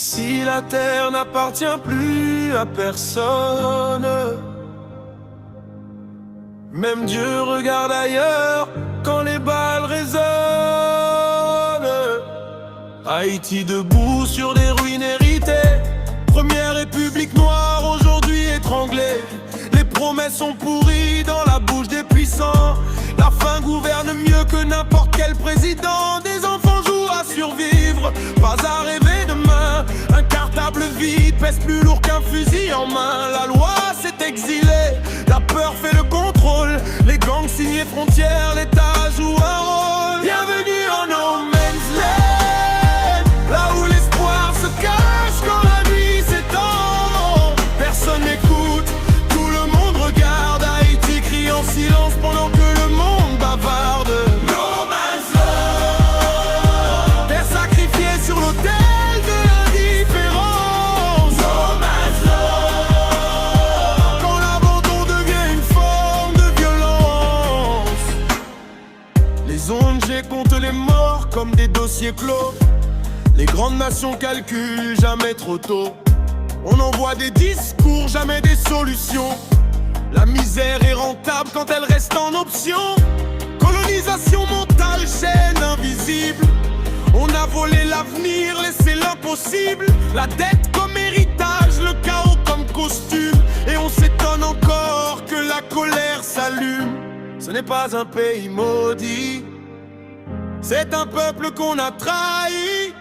Ici la terre n'appartient plus à personne. Même Dieu regarde ailleurs quand les balles résonnent. Haïti debout sur des ruines héritées, première république noire aujourd'hui étranglée. Les promesses sont pourries dans la bouche des puissants. La faim gouverne mieux que n'importe quel président. Des enfants jouent à survivre, pas à rêver demain. Un cartable vide pèse plus lourd qu'un fusil en main. La loi s'est exilée, la peur fait le contrôle. Les gangs signés frontières, l'État joue un rôle. Bienvenue en no man's land, là où l'espoir se cache quand la nuit s'étend. Personne n'écoute, tout le monde regarde. Haïti crie en silence pendant que le monde bavarde. No man's land, terre sacrifiée sur l'autel de l'indifférence. No man's land, quand l'abandon devient une forme de violence. Les ONG comptent les morts comme des dossiers clos. Les grandes nations calculent jamais trop tôt. On envoie des discours, jamais des solutions. La misère est rentable quand elle reste en option. Colonisation mentale, chaîne invisible. On a volé l'avenir, laissé l'impossible. La dette comme héritage, le chaos comme costume. Et on s'étonne encore que la colère s'allume. Ce n'est pas un pays maudit, c'est un peuple qu'on a trahi.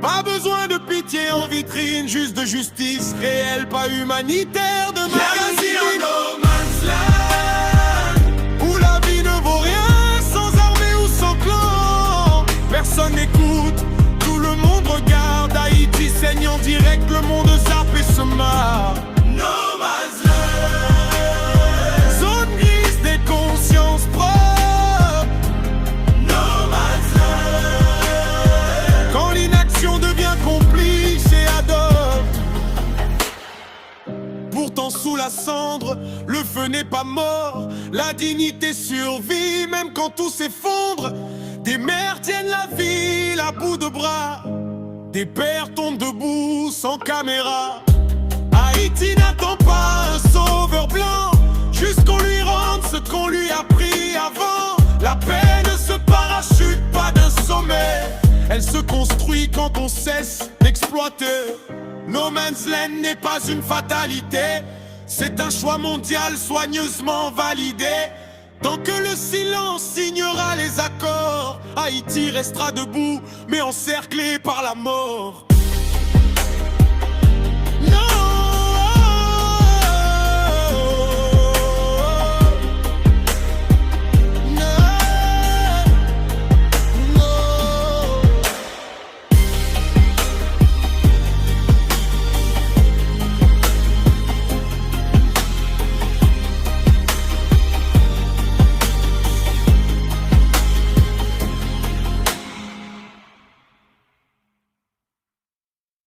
Pas besoin de pitié en vitrine, juste de justice réelle, pas humanitaire de magazine. No man's land, où la vie ne vaut rien sans armée ou sans clan. Personne n'écoute, tout le monde regarde. Haïti saigne en direct, le monde zappe et se marre. No man's land, zone grise des consciences propres. Devient complice et adopte. Pourtant sous la cendre, le feu n'est pas mort. La dignité survit même quand tout s'effondre. Des mères tiennent la ville à bout de bras. Des pères tombent debout sans caméra. Haïti n'attend pas un sauveur blanc, juste qu'on lui rende ce qu'on lui a pris avant. La paix ne se parachute pas d'un sommet, elle se construit quand on cesse d'exploiter. No man's land n'est pas une fatalité, c'est un choix mondial soigneusement validé. Tant que le silence signera les accords, Haïti restera debout, mais encerclé par la mort.